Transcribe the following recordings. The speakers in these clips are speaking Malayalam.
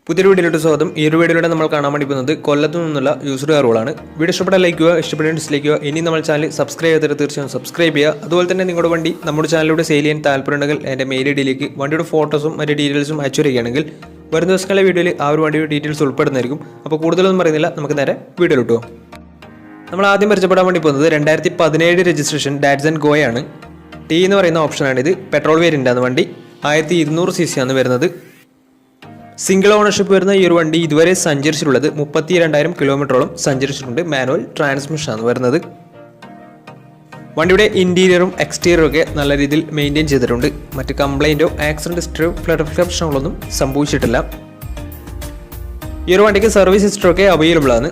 പുതിയൊരു വീഡിയോയിലോട്ട് സ്വാഗതം. ഈ ഒരു വീഡിയോയിലൂടെ നമ്മൾ കാണാൻ വേണ്ടി പോകുന്നത് കൊല്ലത്തു നിന്നുള്ള യൂസർ കാറുകളാണ്. വീഡിയോ ഇഷ്ടപ്പെട്ടാൽ ലൈക്ക് ചെയ്യുക, ഇഷ്ടപ്പെട്ടാൽ ഡിസ്ലൈക്ക് ചെയ്യുക. ഇനി നമ്മൾ ചാനൽ സബ്സ്ക്രൈബ് ചെയ്തിട്ട് തീർച്ചയായും സബ്സ്ക്രൈബ് ചെയ്യുക. അതുപോലെ തന്നെ നിങ്ങളുടെ വണ്ടി നമ്മുടെ ചാനലിലൂടെ സെയിൽ ചെയ്യാൻ താല്പര്യമുണ്ടെങ്കിൽ എൻ്റെ മെയിൽ ഐഡിയിലേക്ക് വണ്ടിയുടെ ഫോട്ടോസും മറ്റ് ഡീറ്റെയിൽസും അയച്ചു വരികയാണെങ്കിൽ വരും ദിവസങ്ങളിലെ വീഡിയോയിൽ ആ ഒരു വണ്ടിയുടെ ഡീറ്റെയിൽസ് ഉൾപ്പെടുന്നതായിരിക്കും. അപ്പോൾ കൂടുതലൊന്നും പറയുന്നില്ല, നമുക്ക് നേരെ വീഡിയോയിലോട്ട് പോകാം. നമ്മൾ ആദ്യം പരിചയപ്പെടാൻ വേണ്ടി പോകുന്നത് 2017 രജിസ്ട്രേഷൻ ഡാറ്റ്സൺ ഗോയാണ്. ടി എന്ന് പറയുന്ന ഓപ്ഷനാണ്. ഇത് പെട്രോൾ വേരിയൻ്റാണ് വണ്ടി. 1200 cc ആണ് വരുന്നത്. സിംഗിൾ ഓണർഷിപ്പ് വരുന്ന ഈ ഒരു വണ്ടി ഇതുവരെ സഞ്ചരിച്ചിട്ടുള്ളത് 32,000 കിലോമീറ്ററോളം സഞ്ചരിച്ചിട്ടുണ്ട്. മാനുവൽ ട്രാൻസ്മിഷൻ ആണ് വരുന്നത്. വണ്ടിയുടെ ഇന്റീരിയറും എക്സ്റ്റീരിയറും ഒക്കെ നല്ല രീതിയിൽ മെയിൻറ്റെയിൻ ചെയ്തിട്ടുണ്ട്. മറ്റ് കംപ്ലൈൻറ്റോ ആക്സിഡന്റ് ഹിസ്റ്ററിയോ ഫ്ലഡ് പ്രശ്നങ്ങളൊന്നും സംഭവിച്ചിട്ടില്ല. ഈ ഒരു വണ്ടിക്ക് സർവീസ് ഹിസ്റ്ററൊക്കെ അവൈലബിൾ ആണ്.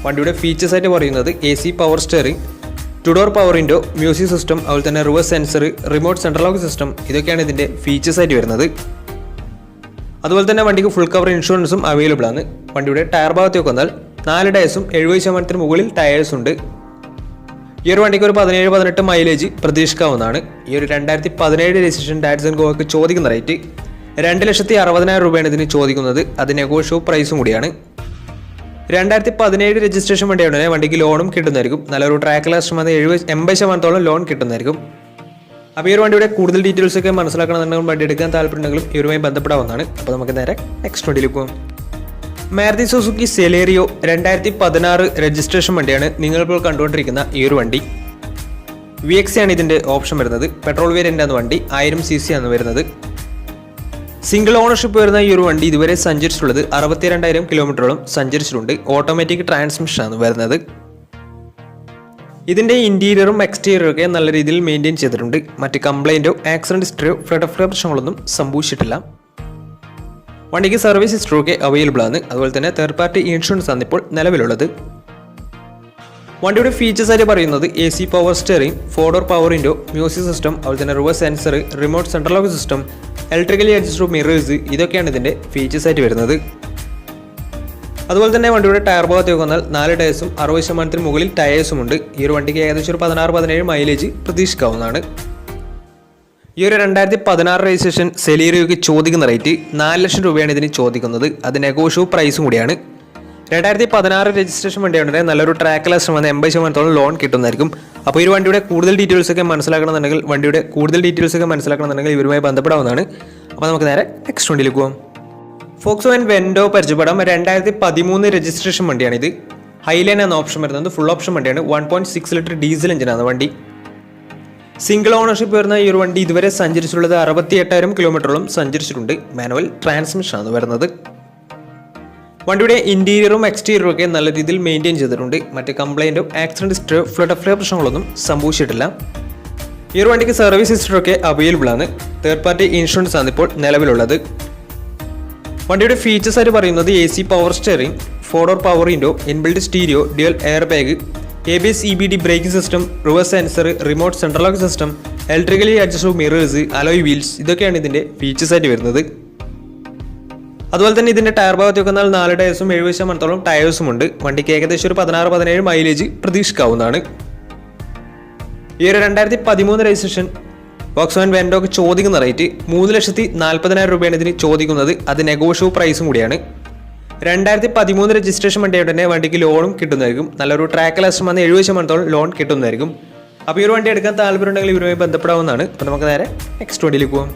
വണ്ടിയുടെ ഫീച്ചേഴ്സ് ആയിട്ട് പറയുന്നത് AC power steering, 2 door power window, music system, അതുപോലെ തന്നെ reverse sensor, remote central lock system, ഇതൊക്കെയാണ് ഇതിൻ്റെ ഫീച്ചേഴ്സ് ആയിട്ട് വരുന്നത്. അതുപോലെ തന്നെ വണ്ടിക്ക് ഫുൾ കവർ ഇൻഷുറൻസും അവൈലബിൾ ആണ്. വണ്ടിയുടെ ടയർ ഭാഗത്തേക്ക് വന്നാൽ 4 ടയർസും 70% മുകളിൽ ടയേഴ്സ് ഉണ്ട്. ഈ ഒരു വണ്ടിക്ക് ഒരു 17-18 മൈലേജ് പ്രതീക്ഷിക്കാവുന്നതാണ്. ഈ ഒരു 2017 രജിസ്ട്രേഷൻ ഡാറ്റ്സൺ ഗോക്ക് ചോദിക്കുന്ന റേറ്റ് 2,60,000 രൂപയാണ് ഇതിന് ചോദിക്കുന്നത്. അത് നെഗോഷ്യബിൾ പ്രൈസും കൂടിയാണ്. 2017 രജിസ്ട്രേഷൻ വണ്ടിയാണ്. വണ്ടിക്ക് ലോണും കിട്ടുന്നതായിരിക്കും. നല്ലൊരു ട്രാക്ക് ലാസ്റ്റ് വന്ന് 80% ലോൺ കിട്ടുന്നതായിരിക്കും. അപ്പോൾ ഈ ഒരു വണ്ടിയുടെ കൂടുതൽ ഡീറ്റെയിൽസ് ഒക്കെ മനസ്സിലാക്കണമെന്നുണ്ടെങ്കിൽ വണ്ടി എടുക്കാൻ താല്പര്യമുണ്ടെങ്കിലും ഇവരുമായി ബന്ധപ്പെടാവുന്നതാണ്. അപ്പോൾ നമുക്ക് നേരെ നെക്സ്റ്റ് വണ്ടിയിലേക്ക് പോകാം. മാരുതി സുസുക്കി സെലേറിയോ 2016 രജിസ്ട്രേഷൻ വണ്ടിയാണ് നിങ്ങളിപ്പോൾ കണ്ടുകൊണ്ടിരിക്കുന്ന ഈ ഒരു വണ്ടി. VXC ആണ് ഇതിൻ്റെ ഓപ്ഷൻ വരുന്നത്. പെട്രോൾ വേരിയൻ്റ് ആണ് വണ്ടി. 1000 cc ആണ് വരുന്നത്. സിംഗിൾ ഓണർഷിപ്പ് വരുന്ന ഈ ഒരു വണ്ടി ഇതുവരെ സഞ്ചരിച്ചിട്ടുള്ളത് 62,000 കിലോമീറ്ററോളം സഞ്ചരിച്ചിട്ടുണ്ട്. ഓട്ടോമാറ്റിക് ട്രാൻസ്മിഷൻ ആണ് വരുന്നത്. ഇതിൻ്റെ ഇന്റീരിയറും എക്സ്റ്റീരിയറും ഒക്കെ നല്ല രീതിയിൽ മെയിൻറ്റെയിൻ ചെയ്തിട്ടുണ്ട്. മറ്റ് കംപ്ലൈൻറ്റോ ആക്സിഡന്റ് ഹിസ്റ്ററിയോ ഫ്ലഡ് പ്രശ്നങ്ങളൊന്നും സംഭവിച്ചിട്ടില്ല. വണ്ടിക്ക് സർവീസ് ഹിസ്റ്ററൊക്കെ അവൈലബിൾ ആണ്. അതുപോലെ തന്നെ തേർഡ് പാർട്ടി ഇൻഷുറൻസ് ആണ് ഇപ്പോൾ നിലവിലുള്ളത്. വണ്ടിയുടെ ഫീച്ചേഴ്സ് ആയിട്ട് പറയുന്നത് AC power steering, 4 door power window, music system, അതുപോലെ തന്നെ reverse sensor, remote central lock system, electrically adjustable mirrors, ഇതൊക്കെയാണ് ഇതിൻ്റെ ഫീച്ചേഴ്സ് ആയിട്ട് വരുന്നത്. അതുപോലെ തന്നെ വണ്ടിയുടെ ടയർ ഭാഗത്തേക്ക് വന്നാൽ 4 ടയേഴ്സും 60% മുകളിൽ ടയേഴ്സും ഉണ്ട്. ഈ ഒരു വണ്ടിക്ക് ഏകദേശം ഒരു 16-17 മൈലേജ് പ്രതീക്ഷിക്കാവുന്നതാണ്. ഈ ഒരു 2016 രജിസ്ട്രേഷൻ സെലീറിയോക്ക് ചോദിക്കുന്ന റേറ്റ് 4 ലക്ഷം രൂപയാണ് ഇതിന് ചോദിക്കുന്നത്. അത് നെഗോഷ്യബിൾ പ്രൈസും കൂടിയാണ്. 2016 രജിസ്ട്രേഷൻ വണ്ടിയാണെങ്കിൽ നല്ലൊരു ട്രാക്ക് ലാസ്റ്റ് വന്ന് 80% ലോൺ കിട്ടുന്നതായിരിക്കും. അപ്പോൾ ഈ വണ്ടിയുടെ കൂടുതൽ ഡീറ്റെയിൽസ് ഒക്കെ മനസ്സിലാക്കണമെന്നുണ്ടെങ്കിൽ ഇവരുമായി ബന്ധപ്പെടാവുന്നതാണ്. അപ്പോൾ നമുക്ക് നേരെ നെക്സ്റ്റ് വണ്ടിയിലേക്ക് പോകാം. ഫോക്സ്വാഗൻ വെൻഡോ പരിചയപ്പെടാം. 2013 രജിസ്ട്രേഷൻ വണ്ടിയാണിത്. ഹൈലൈൻ എന്ന ഓപ്ഷൻ വരുന്നത്. ഫുൾ ഓപ്ഷൻ വണ്ടിയാണ്. 1.6 ലിറ്റർ ഡീസൽ എഞ്ചിനാണ് വണ്ടി. സിംഗിൾ ഓണർഷിപ്പ് വരുന്ന ഈ ഒരു വണ്ടി ഇതുവരെ സഞ്ചരിച്ചിട്ടുള്ളത് 68,000 കിലോമീറ്ററോളം സഞ്ചരിച്ചിട്ടുണ്ട്. മാനുവൽ ട്രാൻസ്മിഷൻ ആണ് വരുന്നത്. വണ്ടിയുടെ ഇന്റീരിയറും എക്സ്റ്റീരിയറും ഒക്കെ നല്ല രീതിയിൽ മെയിൻറ്റെയിൻ ചെയ്തിട്ടുണ്ട്. മറ്റ് കംപ്ലൈൻറ്റോ ആക്സിഡന്റ് ഹിസ്റ്ററിയോ ഫ്ലഡ് പ്രശ്നങ്ങളൊന്നും സംഭവിച്ചിട്ടില്ല. ഈ ഒരു വണ്ടിക്ക് സർവീസ് ഹിസ്റ്ററൊക്കെ അവൈലബിൾ ആണ്. തേർഡ് പാർട്ടി ഇൻഷുറൻസ് ആണ് ഇപ്പോൾ നിലവിലുള്ളത്. വണ്ടിയുടെ ഫീച്ചേഴ്സ് ആയിട്ട് പറയുന്നത് AC power steering, 4 door power window, inbuilt stereo, dual air bag, ABS EBD braking system, reverse sensor, remote central lock system, electrically adjustable mirrors, alloy wheels, ഇതൊക്കെയാണ് ഇതിൻ്റെ ഫീച്ചേഴ്സ് ആയിട്ട് വരുന്നത്. അതുപോലെ തന്നെ ഇതിൻ്റെ ടയർ ഭാഗത്തേക്ക് വന്നാൽ 4 ടയേഴ്സും 70% ടയേഴ്സും ഉണ്ട്. വണ്ടിക്ക് ഏകദേശം ഒരു 16-17 മൈലേജ് പ്രതീക്ഷിക്കാവുന്നതാണ്. ഈ ഒരു 2013 രജിസ്ട്രേഷൻ ഫോക്സ്വാഗൻ വെൻഡോക്ക് ചോദിക്കുന്ന റേറ്റ് 3,40,000 രൂപയാണ് ഇതിന് ചോദിക്കുന്നത്. അത് നെഗോഷ്യബിൾ പ്രൈസും കൂടിയാണ്. 2013 രജിസ്ട്രേഷൻ വണ്ടിയായിട്ട് തന്നെ വണ്ടിക്ക് ലോണും കിട്ടുന്നതായിരിക്കും. നല്ലൊരു ട്രാക്ക് ലാസ്റ്റ് വന്ന് 70% ലോൺ കിട്ടുന്നതായിരിക്കും. അപ്പോൾ ഈ ഒരു വണ്ടി എടുക്കാൻ താല്പര്യമുണ്ടെങ്കിൽ ഇവരുമായി ബന്ധപ്പെടാവുന്നതാണ്. അപ്പോൾ നമുക്ക് നേരെ നെക്സ്റ്റ് വണ്ടിയിലേക്ക് പോകാം.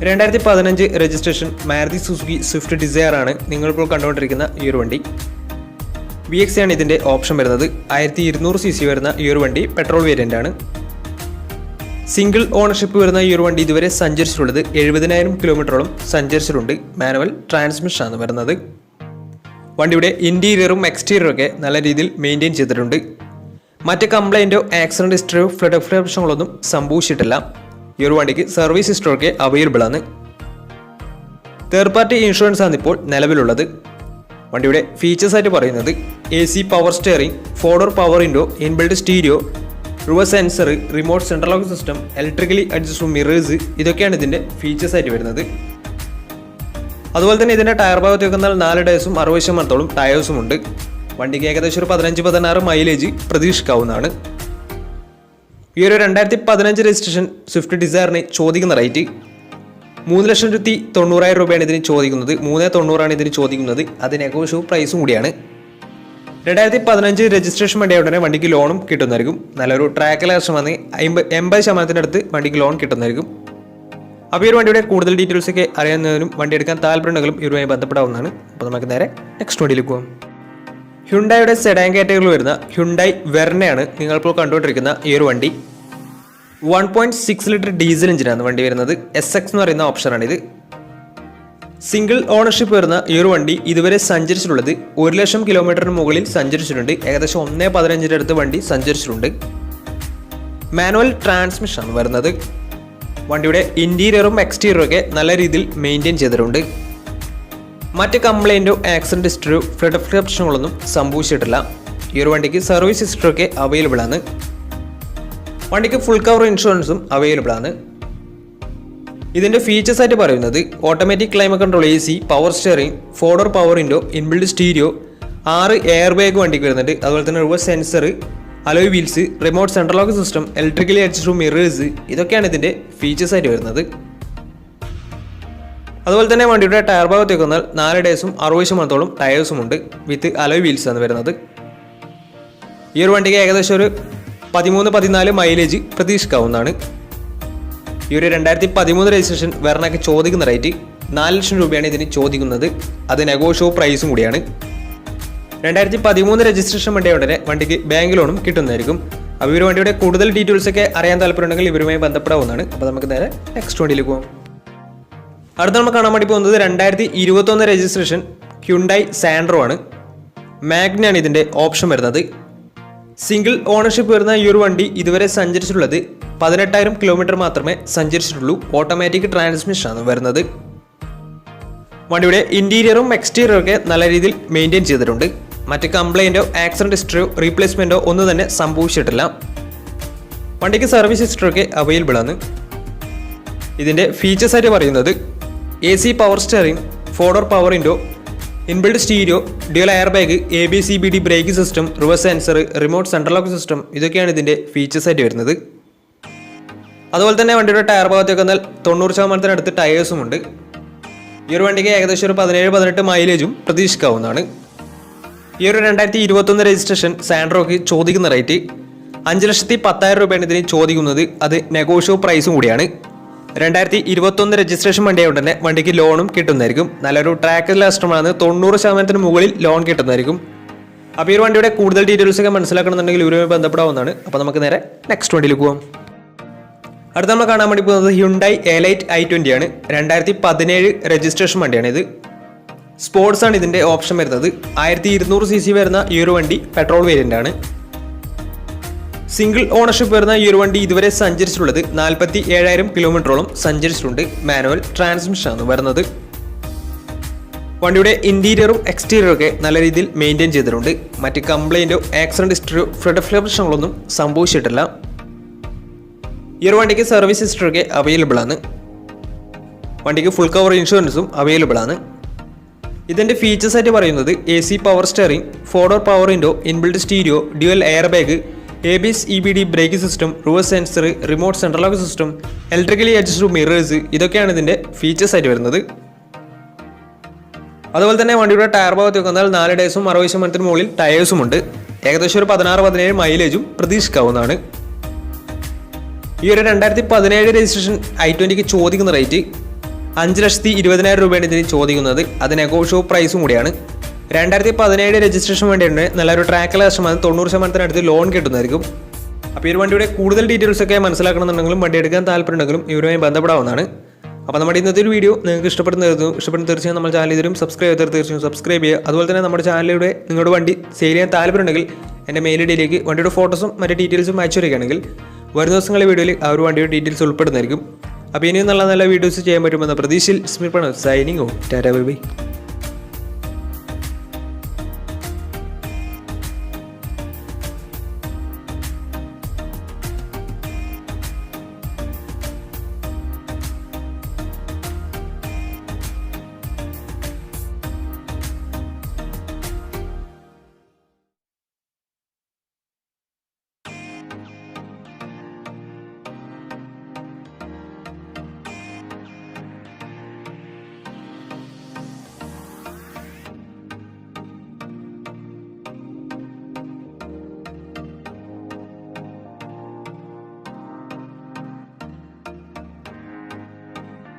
2015 registration Maruti Suzuki Swift Dzire ആണ് നിങ്ങളിപ്പോൾ കണ്ടുകൊണ്ടിരിക്കുന്ന ഈ ഒരു വണ്ടി. VXC ആണ് ഇതിൻ്റെ ഓപ്ഷൻ വരുന്നത്. 1200 cc വരുന്ന ഈ ഒരു വണ്ടി പെട്രോൾ വേരിയൻ്റ് ആണ്. സിംഗിൾ ഓണർഷിപ്പ് വരുന്ന ഈ ഒരു വണ്ടി ഇതുവരെ സഞ്ചരിച്ചിട്ടുള്ളത് 70,000 കിലോമീറ്ററോളം സഞ്ചരിച്ചിട്ടുണ്ട്. മാനുവൽ ട്രാൻസ്മിഷൻ ആണ് വരുന്നത്. വണ്ടിയുടെ ഇന്റീരിയറും എക്സ്റ്റീരിയറും ഒക്കെ നല്ല രീതിയിൽ മെയിൻറ്റെയിൻ ചെയ്തിട്ടുണ്ട്. മറ്റ് കംപ്ലൈൻറ്റോ ആക്സിഡന്റ് ഹിസ്റ്ററിയോ ഫ്ലഡ് പ്രശ്നങ്ങളൊന്നും സംഭവിച്ചിട്ടില്ല. ഈ ഒരു വണ്ടിക്ക് സർവീസ് ഹിസ്റ്ററൊക്കെ അവൈലബിൾ ആണ്. തേർഡ് പാർട്ടി ഇൻഷുറൻസ് ആണ് ഇപ്പോൾ നിലവിലുള്ളത്. വണ്ടിയുടെ ഫീച്ചേഴ്സ് ആയിട്ട് പറയുന്നത് AC power steering, 4 door power window, inbuilt stereo, reverse sensor, remote central lock system, electrically adjustable mirrors, ഇതൊക്കെയാണ് ഇതിൻ്റെ ഫീച്ചേഴ്സ് ആയിട്ട് വരുന്നത്. അതുപോലെ തന്നെ ഇതിൻ്റെ ടയർ ഭാഗത്തേക്ക് വന്നാൽ 4 ടയേഴ്സും 60% ടയേഴ്സും ഉണ്ട്. വണ്ടിക്ക് ഏകദേശം ഒരു 15-16 മൈലേജ് പ്രതീക്ഷിക്കാവുന്നതാണ്. ഈ ഒരു 2015 രജിസ്ട്രേഷൻ സ്വിഫ്റ്റ് ഡിസയറിന് ചോദിക്കുന്ന റേറ്റ് 3,90,000 രൂപയാണ് ഇതിന് ചോദിക്കുന്നത്. 3,90,000 ഇതിന് ചോദിക്കുന്നത്. അത് നെഗോഷ്യബിൾ പ്രൈസും കൂടിയാണ്. 2015 രജിസ്ട്രേഷൻ വണ്ടിയായ ഉടനെ വണ്ടിക്ക് ലോണും കിട്ടുന്നതായിരിക്കും. നല്ലൊരു ട്രാക്കിൽ ലക്ഷം വന്ന് 80% അടുത്ത് വണ്ടിക്ക് ലോൺ കിട്ടുന്നതായിരിക്കും. അപ്പോൾ ഈ ഒരു വണ്ടിയുടെ കൂടുതൽ ഡീറ്റെയിൽസ് ഒക്കെ അറിയാവുന്നതിനും വണ്ടി എടുക്കാൻ താല്പര്യമുണ്ടെങ്കിലും ഇവരുമായി ബന്ധപ്പെടാവുന്നതാണ്. അപ്പോൾ നമുക്ക് നേരെ നെക്സ്റ്റ് വണ്ടിയിലേക്ക് പോകാം. ഹ്യുണ്ടായുടെ സെഡാൻ കാറ്റഗറിയിൽ വരുന്ന ഹ്യുണ്ടായി വെർണയാണ് നിങ്ങളിപ്പോൾ കണ്ടുകൊണ്ടിരിക്കുന്ന ഈ ഒരു വണ്ടി. 1.6 ലിറ്റർ ഡീസൽ എഞ്ചിനാണ് വണ്ടി വരുന്നത്. SX എന്ന് പറയുന്ന ഓപ്ഷനാണിത്. സിംഗിൾ ഓണർഷിപ്പ് വരുന്ന ഈ ഒരു വണ്ടി ഇതുവരെ സഞ്ചരിച്ചിട്ടുള്ളത് 1,00,000 കിലോമീറ്ററിന് മുകളിൽ സഞ്ചരിച്ചിട്ടുണ്ട്. ഏകദേശം 1.15 അടുത്ത് വണ്ടി സഞ്ചരിച്ചിട്ടുണ്ട്. മാനുവൽ ട്രാൻസ്മിഷനാണ് വരുന്നത്. വണ്ടിയുടെ ഇൻറ്റീരിയറും എക്സ്റ്റീരിയറും ഒക്കെ നല്ല രീതിയിൽ മെയിൻറ്റെയിൻ ചെയ്തിട്ടുണ്ട്. മറ്റ് കംപ്ലൈൻറ്റോ ആക്സിഡൻറ്റ് ഹിസ്റ്ററിയോ ഫ്ലഡ് പ്രശ്നങ്ങളൊന്നും സംഭവിച്ചിട്ടില്ല. ഈ ഒരു വണ്ടിക്ക് സർവീസ് ഹിസ്റ്ററിയൊക്കെ അവൈലബിൾ ആണ്. വണ്ടിക്ക് ഫുൾ കവർ ഇൻഷുറൻസും അവൈലബിൾ ആണ്. ഇതിൻ്റെ ഫീച്ചേഴ്സ് ആയിട്ട് പറയുന്നത് automatic climate control, AC, power steering, 4-door power window, inbuilt stereo, 6 air bag വണ്ടിക്ക് വരുന്നുണ്ട്. അതുപോലെ തന്നെ reverse sensor, alloy wheels, remote central lock system, electrically adjustable mirrors, ഇതൊക്കെയാണ് ഇതിൻ്റെ ഫീച്ചേഴ്സ് ആയിട്ട് വരുന്നത്. അതുപോലെ തന്നെ വണ്ടിയുടെ ടയർ ഭാഗത്തേക്ക് വന്നാൽ 4 ഡേയ്സും 60% ടയേഴ്സും ഉണ്ട്. വിത്ത് അലോയ് വീൽസ് ആണ് വരുന്നത്. ഈ ഒരു വണ്ടിക്ക് ഏകദേശം ഒരു 13-14 മൈലേജ് പ്രതീക്ഷിക്കാവുന്നതാണ്. ഈ ഒരു 2013 രജിസ്ട്രേഷൻ വെർണയ്ക്ക് ചോദിക്കുന്ന റേറ്റ് 4,00,000 രൂപയാണ് ഇതിന് ചോദിക്കുന്നത്. അത് നെഗോഷ്യബിൾ പ്രൈസും കൂടിയാണ്. 2013 രജിസ്ട്രേഷൻ വണ്ടിയായ ഉടനെ വണ്ടിക്ക് ബാങ്ക് ലോണും കിട്ടുന്നതായിരിക്കും. അപ്പോൾ ഈ ഒരു വണ്ടിയുടെ കൂടുതൽ ഡീറ്റെയിൽസ് ഒക്കെ അറിയാൻ താല്പര്യമുണ്ടെങ്കിൽ ഇവരുമായി ബന്ധപ്പെടാവുന്നതാണ്. അപ്പോൾ നമുക്ക് നേരെ നെക്സ്റ്റ് വണ്ടിയിലേക്ക് പോകാം. അടുത്ത നമ്മൾ കാണാൻ വേണ്ടി പോകുന്നത് 2021 രജിസ്ട്രേഷൻ ഹ്യുണ്ടായി സാൻഡ്രോ ആണ്. മാഗ്നയാണ് ഇതിൻ്റെ ഓപ്ഷൻ വരുന്നത്. സിംഗിൾ ഓണർഷിപ്പ് വരുന്ന ഈ ഒരു വണ്ടി ഇതുവരെ സഞ്ചരിച്ചിട്ടുള്ളത് 18,000 കിലോമീറ്റർ മാത്രമേ സഞ്ചരിച്ചിട്ടുള്ളൂ. ഓട്ടോമാറ്റിക് ട്രാൻസ്മിഷനാണ് വരുന്നത്. വണ്ടിയുടെ ഇൻറ്റീരിയറും എക്സ്റ്റീരിയറും ഒക്കെ നല്ല രീതിയിൽ മെയിൻറ്റെയിൻ ചെയ്തിട്ടുണ്ട്. മറ്റ് കംപ്ലൈൻറ്റോ ആക്സിഡൻറ്റ് ഹിസ്റ്ററിയോ റീപ്ലേസ്മെൻറ്റോ ഒന്നും തന്നെ സംഭവിച്ചിട്ടില്ല. വണ്ടിക്ക് സർവീസ് ഹിസ്റ്ററിയൊക്കെ അവൈലബിൾ ആണ്. ഇതിൻ്റെ ഫീച്ചേഴ്സ് ആയിട്ട് പറയുന്നത് AC, power steering, 4-door power window, inbuilt stereo, dual air bag, ABS CBD brake system, reverse sensor, remote central lock system, ഇതൊക്കെയാണ് ഇതിൻ്റെ ഫീച്ചേഴ്സ് ആയിട്ട് വരുന്നത്. അതുപോലെ തന്നെ വണ്ടിയുടെ ടയർ ഭാഗത്തേക്ക് വന്നാൽ 90% അടുത്ത് ടയേഴ്സും ഉണ്ട്. ഈ ഒരു വണ്ടിക്ക് ഏകദേശം ഒരു 17-18 മൈലേജും പ്രതീക്ഷിക്കാവുന്നതാണ്. ഈ ഒരു 2021 രജിസ്ട്രേഷൻ സാൻഡ്രോക്ക് ചോദിക്കുന്ന റേറ്റ് 5,10,000 രൂപയാണ് ഇതിന് ചോദിക്കുന്നത്. അത് നെഗോഷ്യബിൾ പ്രൈസും കൂടിയാണ്. 2021 രജിസ്ട്രേഷൻ വണ്ടിയായ ഉടനെ വണ്ടിക്ക് ലോണും കിട്ടുന്നതായിരിക്കും. നല്ലൊരു ട്രാക്ക് കസ്റ്റമറാണ്. 90% മുകളിൽ ലോൺ കിട്ടുന്നതായിരിക്കും. അപ്പോൾ ഈ ഒരു വണ്ടിയുടെ കൂടുതൽ ഡീറ്റെയിൽസ് ഒക്കെ മനസ്സിലാക്കണമെന്നുണ്ടെങ്കിൽ ഇവരുമായി ബന്ധപ്പെടാവുന്നതാണ്. അപ്പോൾ നമുക്ക് നേരെ നെക്സ്റ്റ് വണ്ടിയിലേക്ക് പോകാം. അടുത്ത നമ്മൾ കാണാൻ വേണ്ടി പോകുന്നത് ഹ്യുണ്ടായി എലൈറ്റ് i20 ആണ്. 2017 രജിസ്ട്രേഷൻ വണ്ടിയാണ് ഇത്. സ്പോർട്സ് ആണ് ഇതിൻ്റെ ഓപ്ഷൻ വരുന്നത്. 1200 cc വരുന്ന ഈ ഒരു വണ്ടി പെട്രോൾ വേരിയൻ്റ് ആണ്. സിംഗിൾ ഓണർഷിപ്പ് വരുന്ന ഈ ഒരു വണ്ടി ഇതുവരെ സഞ്ചരിച്ചിട്ടുള്ളത് 47,000 കിലോമീറ്ററോളം സഞ്ചരിച്ചിട്ടുണ്ട്. മാനുവൽ ട്രാൻസ്മിഷനാണ് വരുന്നത്. വണ്ടിയുടെ ഇൻറ്റീരിയറും എക്സ്റ്റീരിയറും ഒക്കെ നല്ല രീതിയിൽ മെയിൻറ്റെയിൻ ചെയ്തിട്ടുണ്ട്. മറ്റ് കംപ്ലൈൻറ്റോ ആക്സിഡൻറ്റ് ഹിസ്റ്ററിയോ ഫ്ലഡ് പ്രശ്നങ്ങളൊന്നും സംഭവിച്ചിട്ടില്ല. ഈ ഒരു വണ്ടിക്ക് സർവീസ് ഹിസ്റ്ററിയൊക്കെ അവൈലബിൾ ആണ്. വണ്ടിക്ക് ഫുൾ കവർ ഇൻഷുറൻസും അവൈലബിൾ ആണ്. ഇതിൻ്റെ ഫീച്ചേഴ്സ് ആയിട്ട് പറയുന്നത് AC, power steering, 4-door power window, inbuilt stereo, dual air bag, ABS EBD brake system, reverse sensor, remote central lock system, electrically adjustable mirrors, ഇതൊക്കെയാണ് ഇതിൻ്റെ ഫീച്ചേഴ്സ് ആയിട്ട് വരുന്നത്. അതുപോലെ തന്നെ വണ്ടിയുടെ ടയർ ഭാഗത്തേക്ക് വന്നാൽ 4 ഡേയ്സും 60% മുകളിൽ ടയേഴ്സും ഉണ്ട്. ഏകദേശം ഒരു 16-17 മൈലേജും പ്രതീക്ഷിക്കാവുന്നതാണ്. ഈ ഒരു 2017 രജിസ്ട്രേഷൻ i20ക്ക് ചോദിക്കുന്ന റേറ്റ് 5,20,000 രൂപയാണ് ഇതിന് ചോദിക്കുന്നത്. അത് നെഗോഷ്യബിൾ പ്രൈസും കൂടിയാണ്. 2017 രജിസ്ട്രേഷൻ വേണ്ടിയുണ്ട്. നല്ലൊരു ട്രാക്ക് ലക്ഷമാണ്. 90% അടുത്ത് ലോൺ കിട്ടുന്നതായിരിക്കും. അപ്പോൾ ഈ ഒരു വണ്ടിയുടെ കൂടുതൽ ഡീറ്റെയിൽസ് ഒക്കെ മനസ്സിലാക്കണമെന്നുണ്ടെങ്കിലും വണ്ടി എടുക്കാൻ താല്പര്യമുണ്ടെങ്കിലും ഇവരുമായി ബന്ധപ്പെടാവുന്നതാണ്. അപ്പോൾ നമ്മുടെ ഇന്നത്തെ ഒരു വീഡിയോ നിങ്ങൾക്ക് ഇഷ്ടപ്പെടുന്ന തീർച്ചയായും നമ്മുടെ ചാനൽ ഇതിലും സബ്സ്ക്രൈബ് ചെയ്താൽ തീർച്ചയായും സബ്സ്ക്രൈബ് ചെയ്യുക. അതുപോലെ തന്നെ നമ്മുടെ ചാനലിലൂടെ നിങ്ങളുടെ വണ്ടി സെയിൽ ചെയ്യാൻ താല്പര്യമുണ്ടെങ്കിൽ എൻ്റെ മെയിൽ ഐഡിയിലേക്ക് വണ്ടിയുടെ ഫോട്ടോസും മറ്റ് ഡീറ്റെയിൽസും അയച്ചു വരികയാണെങ്കിൽ വരും ദിവസങ്ങളിലെ വീഡിയോയിൽ ആ ഒരു വണ്ടിയുടെ ഡീറ്റെയിൽസ് ഉൾപ്പെടുന്നതായിരിക്കും. അപ്പോൾ ഇനിയും നല്ല നല്ല വീഡിയോസ് ചെയ്യാൻ പറ്റുമെന്ന പ്രതീക്ഷയിൽ സ്മിർപ്പണം signing off tata bye by.